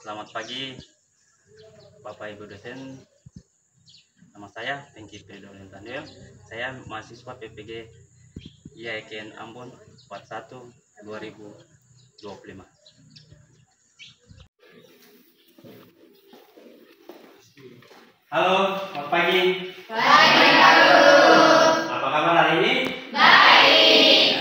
Selamat pagi Bapak Ibu dosen. Nama saya Pengki Pedolin Tandil. Saya mahasiswa PPG IAIN Ambon 41 2025. Halo, selamat pagi. Pagi, Pak Guru. Apa kabar hari ini? Baik.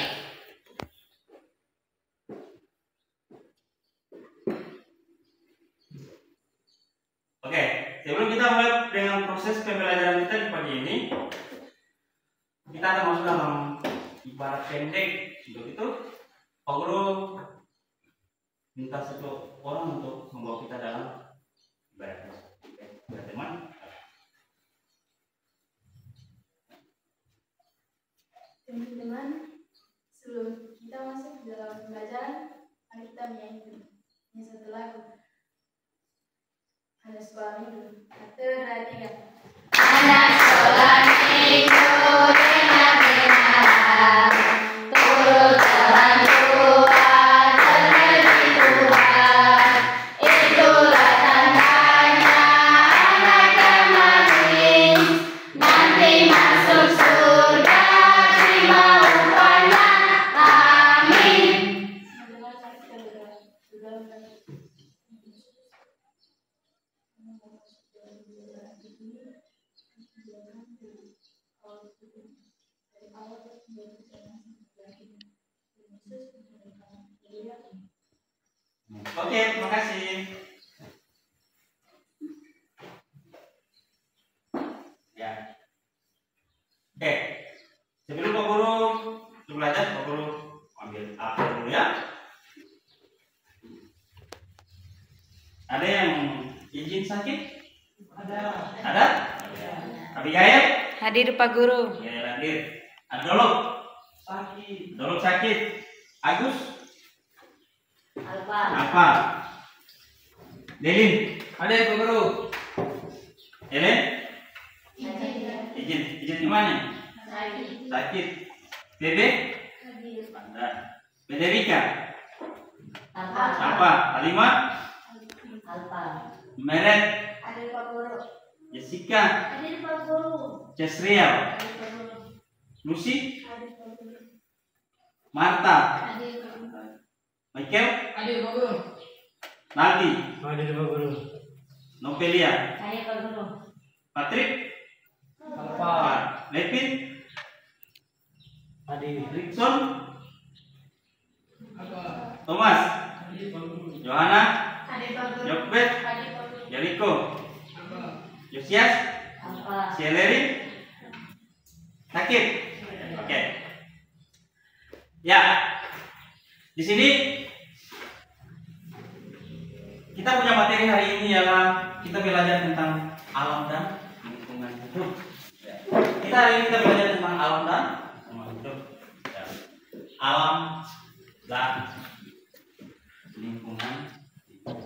Oke, sebelum kita mulai dengan proses pembelajaran kita di pagi ini, kita akan masuk dalam ibarat pendek. Untuk itu, Pak Guru minta satu orang untuk membawa kita dalam ibarat. Oke, teman. Teman-teman, sebelum kita masuk dalam pembelajaran, mari kita menyanyi satu lagu. Ada sekolah minggu. 1, 2, 3. Anak sekolah minggu dengar-dengar, turut orang tua terlebih Tuhan. Itulah tandanya anak yang manis, nanti masuk surga terima upahnya. Amin. Oke, terima kasih. Ya. Oke. Sebelum Pak Guru belajar, Pak Guru ambil apel dulu ya. Ada yang izin sakit? Ada. Ada? Abigail? Hadir Pak Guru. Ya, hadir. Ada Dolok? Sakit. Dolok sakit. Agus? Apa? Delin? Ada Pak Guru. Elen? Izin di mana? Sakit. Bebe? Ada. Federica? Apa? Halimah? Meret? Ada Pak Guru. Jessica? Ada Pak Guru. Jasriel? Ada Pak Guru. Lucy? Ada Pak Guru. Marta? Ada Pak Guru. Michael? Ada Pak Guru. Naldi? Ada Pak Guru. Novelia? Ada Pak Guru. Patrick? Apa? Levin? Ada. Rickson? Apa? Thomas? Ada Pak Guru. Johanna? Ada Pak Guru. Jokbet? Ada Pak Guru. Jericho? Apa? Yosias? Celery? Sakit? Oke. Ya. Di sini kita punya materi hari ini ialah kita belajar tentang alam dan lingkungan hidup. Ya. Hari ini kita belajar tentang alam dan lingkungan hidup. Ya. Alam dan lingkungan hidup.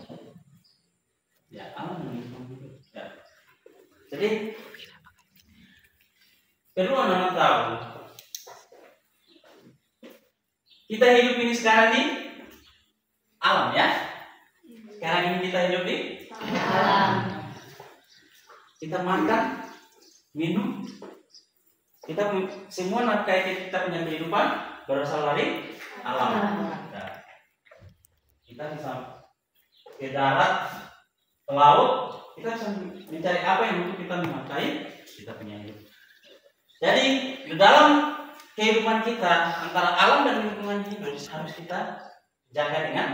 Ya, alam dan lingkungan hidup. Ya. Jadi perlu anak tahu kita hidup ini sekarang di alam ya. Sekarang ini kita hidup di Alam. Kita makan, minum, kita semua nafkah kita punya kehidupan berasal dari alam. Nah, kita bisa ke darat, ke laut, kita bisa mencari apa yang untuk kita menafkahi kita punya hidup. Jadi di dalam kehidupan kita antara alam dan lingkungan hidup harus kita jaga dengan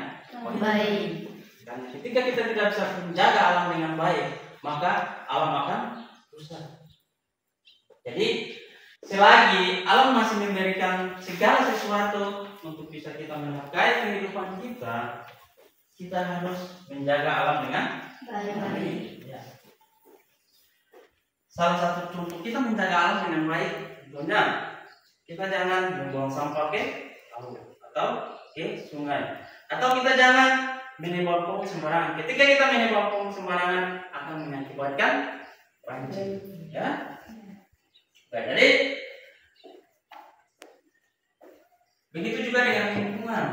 Baik. Dan ketika kita tidak bisa menjaga alam dengan baik, maka alam akan rusak. Jadi selagi alam masih memberikan segala sesuatu untuk bisa kita menafkahi kehidupan kita, kita harus menjaga alam dengan baik. Ya. Salah satu contoh kita menjaga alam dengan baik, contohnya kita jangan membuang sampah ke laut atau ke sungai, atau kita jangan menebang pohon sembarangan. Ketika kita menebang pohon sembarangan akan mengakibatkan banjir, ya. Baik, jadi begitu juga dengan lingkungan.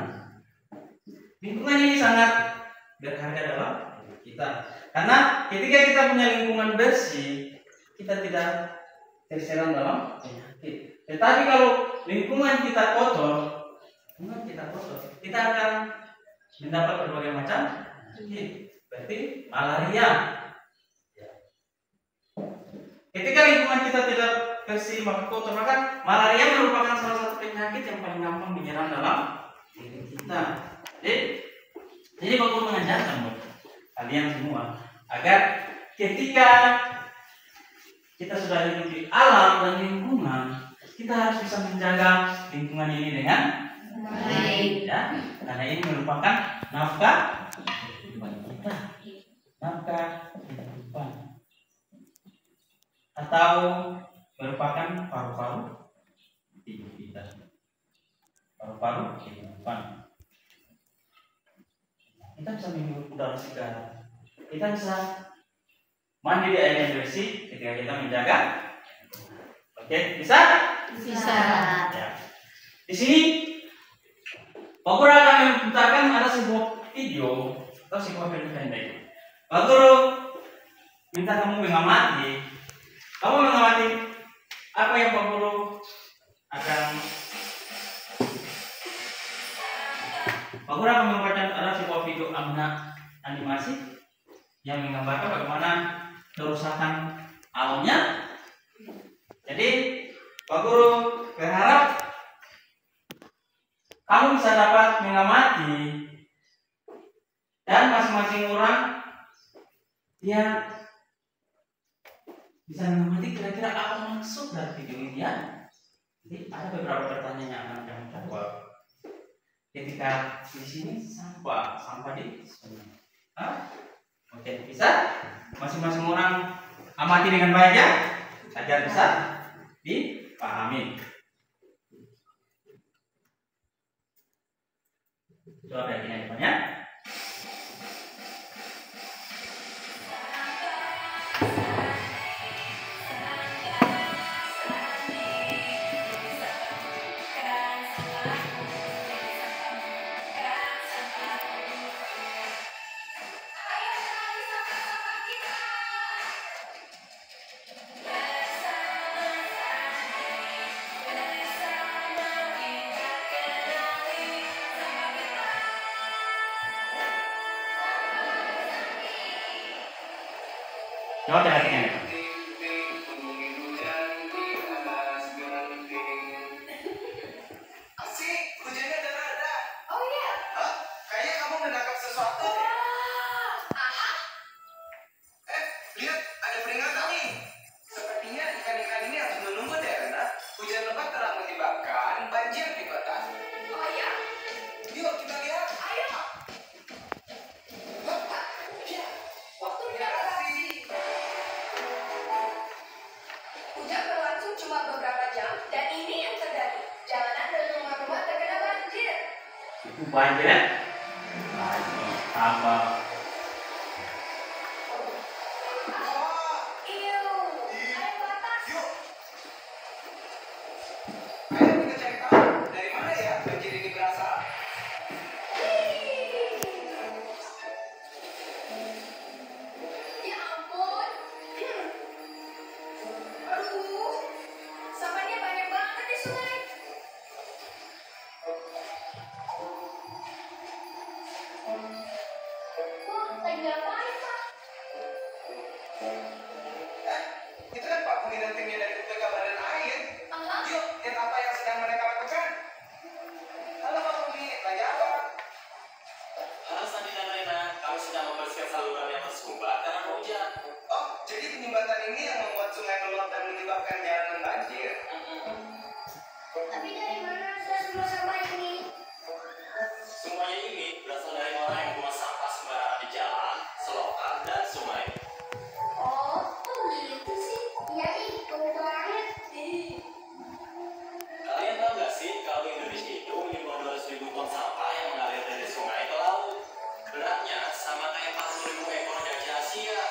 Lingkungan ini sangat berharga dalam hidup kita. Karena ketika kita punya lingkungan bersih, kita tidak terserang dalam penyakit. Tetapi kalau lingkungan kita kotor, kita akan mendapat berbagai macam penyakit. Berarti malaria. Ketika lingkungan kita tidak bersih maka kotor, maka malaria merupakan salah satu penyakit yang paling gampang menyerang dalam diri kita. Jadi Pak Guru mengajarkan buat kalian semua agar ketika kita sudah hidup di alam dan lingkungan, kita harus bisa menjaga lingkungan ini dengan baik, ya, karena ini merupakan nafkah kehidupan kita, nafkah kehidupan, atau merupakan paru-paru hidup kita, paru-paru kehidupan. Kita bisa menghirup udara segar, kita bisa mandi di air yang bersih ketika kita menjaga. Oke, bisa? Bisa. Ya. Di sini Pak Guru akan memutarkan ada sebuah video atau sebuah film pendek. Pak Guru minta kamu mengamati. Kamu mengamati apa yang Pak Guru akan. Pak Guru akan membacakan ada sebuah video animasi yang menggambarkan bagaimana kerusakan alamnya. Jadi Pak Guru berharap kamu bisa dapat mengamati dan masing-masing orang dia bisa mengamati kira-kira apa maksud dari video ini ya. Jadi ada beberapa pertanyaan yang akan kamu jawab. Ketika di sini sampah di sungai. Oke, bisa? Masing-masing orang amati dengan baik ya, agar bisa dipahami. Coba perhatikan depannya. Coba perhatikan. Asik, hujannya udah reda. Oh iya? Hah? Kayaknya kamu menangkap sesuatu deh. Lihat, ada peringatan nih. Sepertinya ikan-ikan ini harus menunggu deh, karena hujan lebat telah menyebabkan banjir di kota. Oh iya? Yuk, kita lihat. Ayo. Ya, waktunya kasih. Hujan berlangsung cuma beberapa jam, dan ini yang terjadi. Jalanan dan rumah-rumah terkena banjir. Itu banjir ya? Tambah. Air panas. Yuk. Ayo kita cari tahu dari mana ya banjir ini berasal. Ya ampun. Aduh, sampahnya banyak banget di sungai. Wah, lagi ngapain, Pak? Itu kan Pak Budi dan timnya dari UPK Badan Air. Aha. Yuk, lihat apa yang sedang mereka lakukan. Halo Pak Budi, lagi apa? Halo Sandi dan Rena, kami sedang membersihkan saluran yang tersumbat karena hujan. Oh, jadi penyumbatan ini yang membuat sungai meluap dan menyebabkan jalanan banjir. Tapi dari mana asal semua sampah ini? Semuanya ini berasal dari orang yang buang sampah sembarangan di jalan, selokan, dan sungai. Oh, kok gitu sih? Iya ih, kamu banget. Kalian tahu nggak sih kalau Indonesia itu menyumbang 200.000 ton sampah yang mengalir dari sungai ke laut? Beratnya sama kayak 40.000 ekor gajah Asia.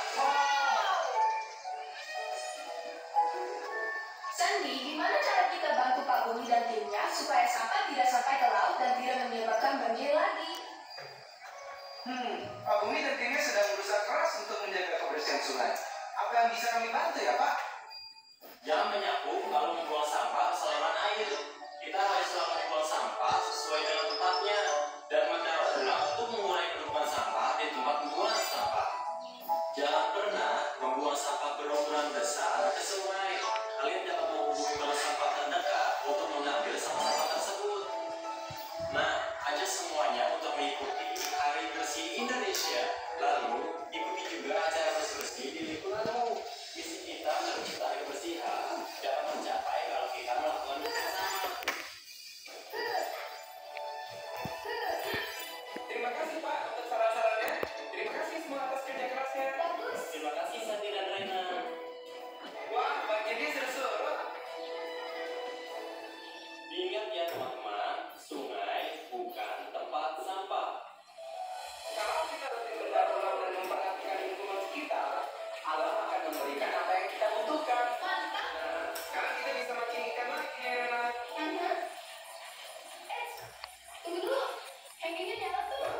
Sandi, gimana cara kita bantu Pak Budi dan timnya supaya sampah tidak sampai ke laut dan tidak menyebabkan banjir lagi? Pak Bumi dan timnya sedang berusaha keras untuk menjaga kebersihan sungai. Apa yang bisa kami bantu ya, Pak? Jangan menyapu lalu membuang sampah ke saluran air. Kita harus selalu membuang sampah sesuai dengan tempatnya dan mendaur ulang untuk mengurangi penumpukan sampah di tempat pembuangan sampah. Jangan pernah membuang sampah berukuran besar ke sungai. Kalian dapat menghubungi balai sampah terdekat untuk mengambil sampah-sampah tersebut. Nah, ajak semuanya untuk mengikuti Hari Bersih Indonesia. Lalu, ikuti juga acara bersih-bersih di lingkunganmu. Misi kita untuk menciptakan kebersihan dapat tercapai kalau kita melakukan bersama. Terima kasih, Pak, untuk saran-sarannya. Terima kasih semua atas kerja kerasnya. Terima kasih Santi dan Rena. Wah, banjirnya surut. Ingat ya teman-teman, sungai bukan tempat sampah. Kalau kita rutin berdaur ulang dan memperhatikan lingkungan sekitar, alam akan memberikan apa yang kita butuhkan. Nah, sekarang kita bisa mancing ikan lagi, Rena. Tunggu dulu. Hangingnya nyala tuh.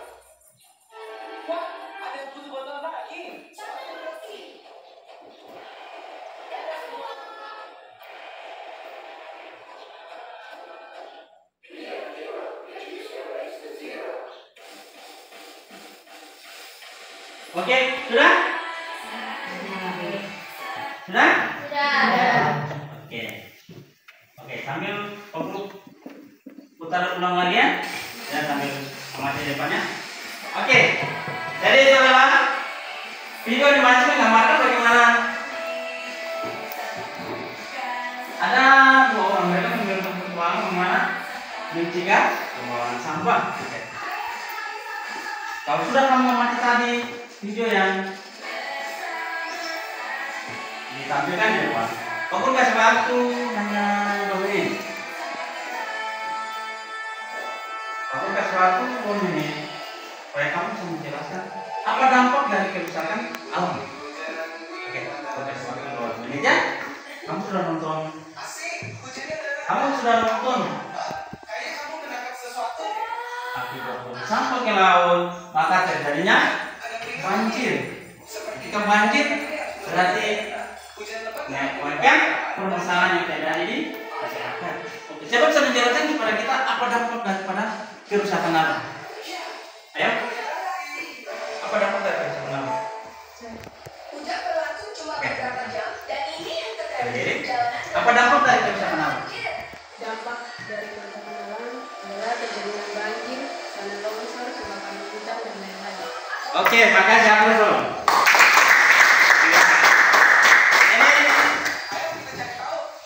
Wah, ada yang butuh botol lagi. Oke, sudah? Sudah? Sudah. Oke. Oke, sambil Obruk putar ulang lagi ya. Dan sambil amati depannya. Oke. Jadi setelah video animasi menggambarkan bagaimana ada dua orang mereka mengambil petualangan bagaimana mencegah pembuangan sampah. Oke. Kalau sudah kamu amati tadi video yang ditampilkan di depan, aku kasih waktu hanya 2 menit. Aku kasih waktu 2 menit supaya kamu bisa menjelaskan apa dampak dari kerusakan alam. Oke, aku kasih waktu 2 menit ya. Kamu sudah nonton? Asik, hujannya deras. Kamu sudah nonton? Kayaknya kamu kenakan sesuatu. Akibat buang sampah ke laut, maka terjadinya banjir. Ketika banjir berarti menyebabkan permasalahan yang terjadi di masyarakat. Oke, siapa bisa menjelaskan kepada kita apa dampak daripada kerusakan alam? Ayo, apa dampak dari kerusakan alam? Hujan berlangsung cuma beberapa jam dan ini yang terjadi Jadi, di jalanan. apa dampak dari kerusakan alam? Dampak dari kerusakan alam adalah terjadinya banjir, tanah longsor, kebakaran hutan, dan lain-lain. Oke, makasih aku dulu.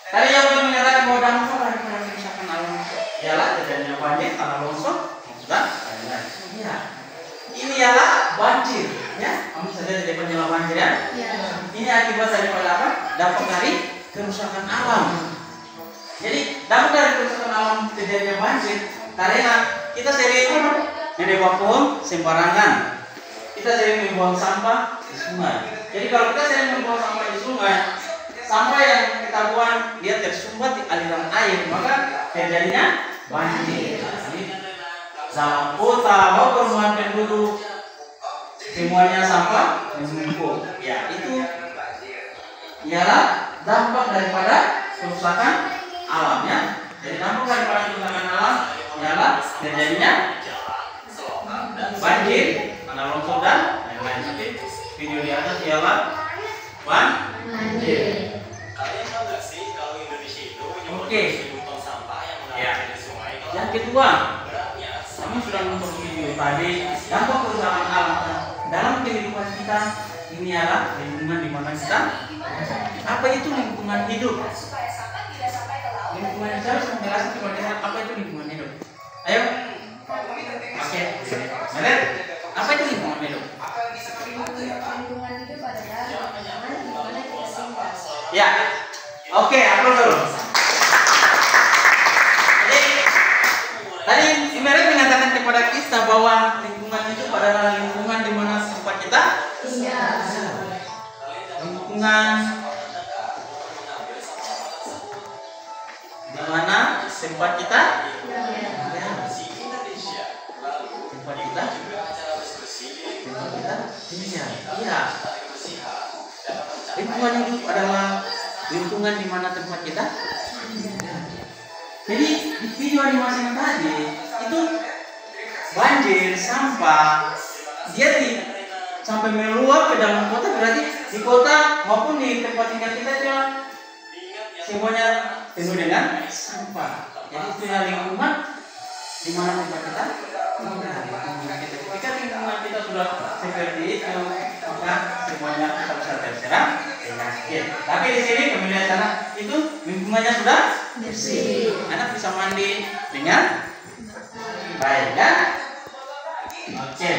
Tadi yang belum menyatakan bahwa dampak dari kerusakan alam ialah terjadinya banjir, tanah longsor, dan lain-lain. Ya, ini ialah banjir, ya. Kamu saja di depan ialah banjir ya. Ini akibat daripada apa? Dampak dari kerusakan alam. Jadi dampak dari kerusakan alam terjadinya banjir karena kita sering menebang pohon sembarangan. Kita sering membuang sampah di sungai. Jadi kalau kita sering membuang sampah di sungai, sampah yang kita buang dia tersumbat di aliran air, maka terjadinya banjir. Dalam kota maupun perumahan penduduk semuanya sampah menumpuk. Ya, itu ialah dampak daripada kerusakan alamnya. Jadi dampak daripada kerusakan alam ialah terjadinya banjir, tanah longsor dan lain-lain. Tapi video di atas ialah banjir. Kalian tahu nggak sih kalau Indonesia itu punya Oke. 1000 ton sampah yang mengalir Ya. di sungai? Yang kedua, Beratnya kami sudah nonton video tadi dampak kerusakan alam dalam kehidupan kita. Ini adalah lingkungan di mana kita. Apa itu lingkungan hidup? Supaya sampah tidak sampai ke laut. Lingkungan hidup, saya harus menjelaskan kepada kita apa itu lingkungan hidup. Ayo, Pak Bumi dan timnya oke. sedang berusaha keras Melihat untuk menjaga apa itu lingkungan hidup? Apa yang bisa kami bantu ya, Pak? Lingkungan hidup adalah lingkungan di mana kita tinggal. Ya, oke, aku dulu. Jadi tadi Imere mengatakan kepada kita bahwa lingkungan hidup adalah lingkungan di mana tempat kita Tinggal. lingkungan di mana tempat kita bersih Indonesia. Lalu tempat kita juga acara bersih-bersih di lingkungan. Iya. Lingkungan hidup adalah lingkungan di mana tempat kita. Jadi di video animasi yang tadi itu banjir, sampah, dia sampai meluap ke dalam kota, berarti di kota maupun di tempat tinggal kita itu semuanya penuh dengan sampah. Jadi itu lingkungan di mana tempat kita. Ketika lingkungan kita sudah seperti itu, maka semuanya kita bisa terserang penyakit. Tapi di sini kami lihat sana itu lingkungannya sudah bersih. Anak bisa mandi dengan baik kan? Oke.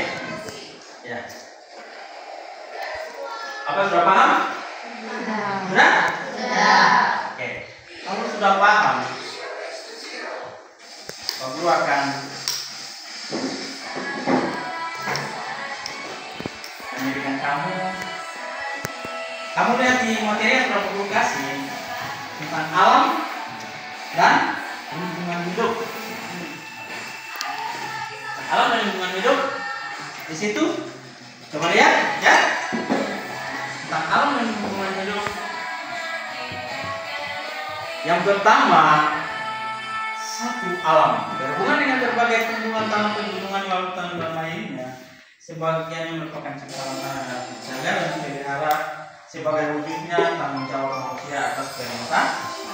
Ya. Apa sudah paham? Sudah? Oke. Kalau sudah paham, Pak Guru akan menjadikan kamu lihat di materi yang sudah Guru kasih tentang alam dan lingkungan hidup. Alam dan lingkungan hidup di situ coba lihat ya tentang alam dan lingkungan hidup. Yang pertama, satu alam berhubungan dengan berbagai tumbuhan, tanah, pegunungan, lautan dan lainnya. Sebagiannya merupakan ciptaan tanah dan dijaga dan dipelihara sebagai wujudnya tanggung jawab manusia atas perintah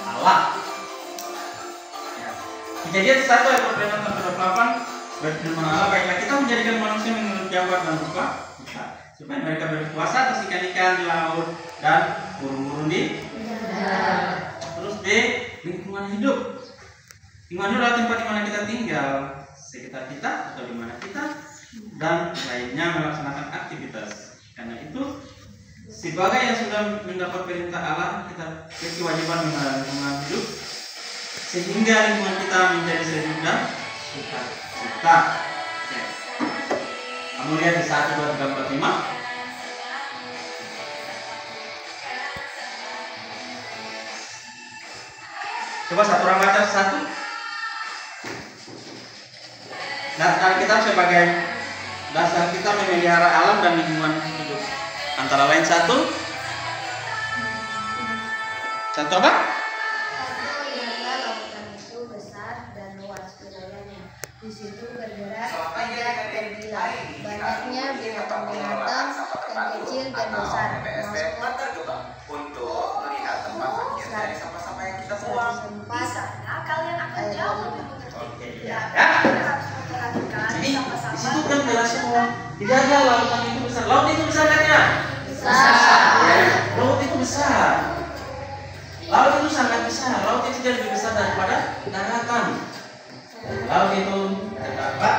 Allah. Ya. Kejadian 1 ayat 28 berfirman Allah, baiklah kita menjadikan manusia menurut jawab dan rupa kita, supaya mereka berkuasa atas ikan-ikan di laut dan burung-burung di darat. Terus B, lingkungan hidup. Lingkungan hidup adalah tempat di mana kita tinggal, sekitar kita atau di mana kita dan lainnya melaksanakan aktivitas. Karena itu sebagai yang sudah mendapat perintah Allah, kita berkewajiban memelihara lingkungan hidup sehingga lingkungan kita menjadi sejuk dan sukacita. Kamu lihat di 1, 2, 3, 4, 5. Coba satu orang baca 1. Nah, kita sebagai dasar kita memelihara alam dan lingkungan hidup. Antara lain 1 apa? Ingatlah lautan itu besar dan luas wilayahnya. Di situ bergerak ajak dan gila. Banyaknya binatang-binatang yang kecil dan besar. Terjebak untuk melihat tempat bagian dari sampah-sampah yang kita buang. Di sana kalian akan jauh lebih mengerti. Ya. Jadi di situ kan jelas semua. Tidak ada lautan itu besar. Laut itu besar kan ya? Besar. Ya. Laut itu besar. Laut itu sangat besar. Laut itu lebih besar daripada daratan. Laut itu terdapat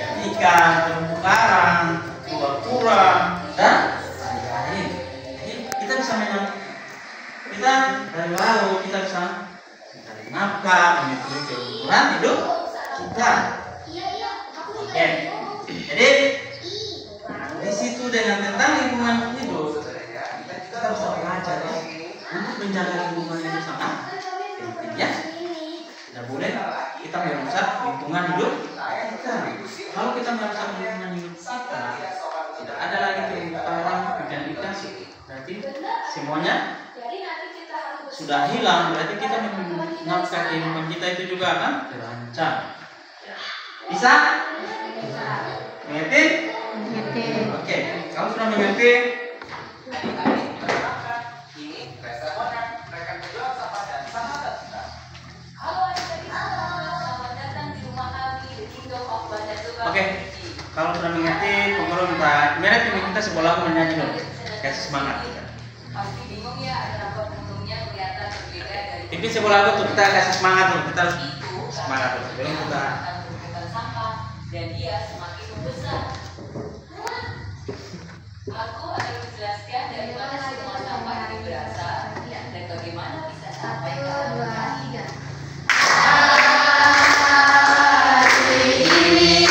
ikan, terumbu karang, kura-kura dan lain-lain. Jadi kita bisa kita dari laut kita bisa mencari nafkah, mengikuti kebutuhan hidup kita. Oke. Jadi di situ dengan tentang lingkungan hidup kita bisa belajar ya. Untuk menjaga lingkungan hidup sangat penting ya. Tidak boleh kita merusak lingkungan hidup kita. Kalau kita merusak lingkungan hidup kita, tidak ada lagi terumbu karang, ikan ikan, berarti semuanya sudah hilang. Berarti kita menafkah kehidupan kita itu juga akan terancam. Bisa? Mengerti? Oke, kalau sudah mengerti, Ini restoran mereka menjual sampah dan sahabat kita. oke. Kalau sudah mengerti, pokoknya minta mereka minta sekolah menyanyi dulu, kasih semangat kita. Pasti bingung ya, ada apa untungnya kelihatan berbeda dari Tapi sekolah tuh kita kasih semangat dulu, kita harus itu semangat dulu sebelum kita. tumpukan sampah dan dia semakin membesar. Aku akan menjelaskan dari mana semua sampah ini berasal dan bagaimana bisa sampai ke alam. 1, 2, 3. Hari ini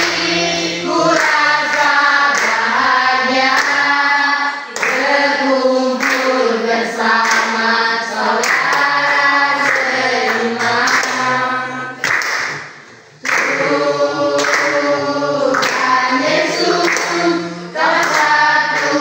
ku rasa bahagia berkumpul bersama saudara seiman. Tuhan Yesus, Kau satu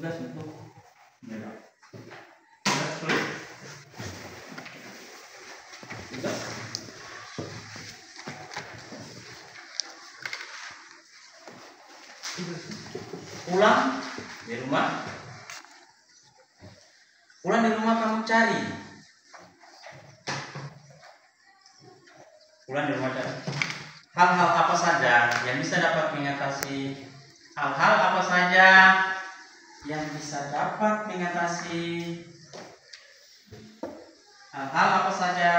tugas untuk menyerap. Tugas. Pulang di rumah. Pulang di rumah kamu cari. Pulang di rumah cari. Hal-hal apa saja yang bisa dapat mengatasi hal-hal apa saja yang bisa dapat mengatasi hal-hal apa saja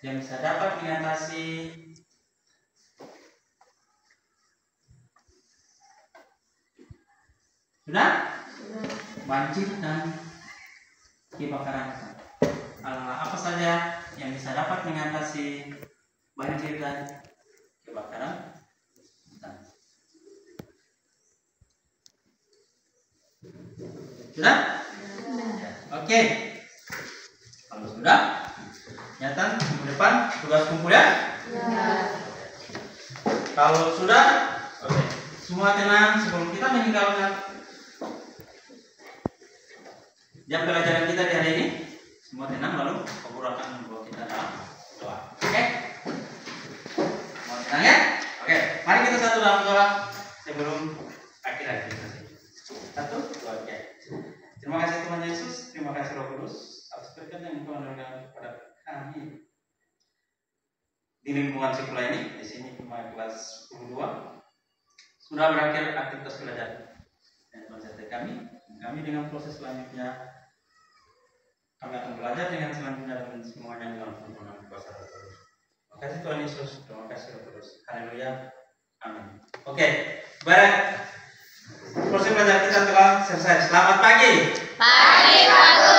yang bisa dapat mengatasi sudah? Banjir dan kebakaran. Hal-hal apa saja yang bisa dapat mengatasi banjir dan kebakaran? Sudah? Oke. Kalau sudah, nyata minggu depan tugas kumpul ya? Kalau sudah, oke. Semua tenang sebelum kita meninggalkan jam pelajaran kita di hari ini. Semua tenang, lalu Pak akan membawa kita dalam doa. Oke? Semua tenang ya? Oke. Mari kita satu dalam doa sebelum akhir aktivitas. 1, 2, 3. Terima kasih Tuhan Yesus, terima kasih Roh Kudus atas berkat yang Tuhan berikan kepada kami di lingkungan sekolah ini. Di sini cuma kelas 12 sudah berakhir aktivitas belajar dan konsep kami dengan proses selanjutnya kami akan belajar dengan selanjutnya dan semuanya dengan permohonan kuasa Roh Kudus. Terima kasih Tuhan Yesus, terima kasih Roh Kudus. Haleluya, amin. Oke, baik. Proses belajar kita telah selesai. Selamat pagi. Pagi, Pak Guru.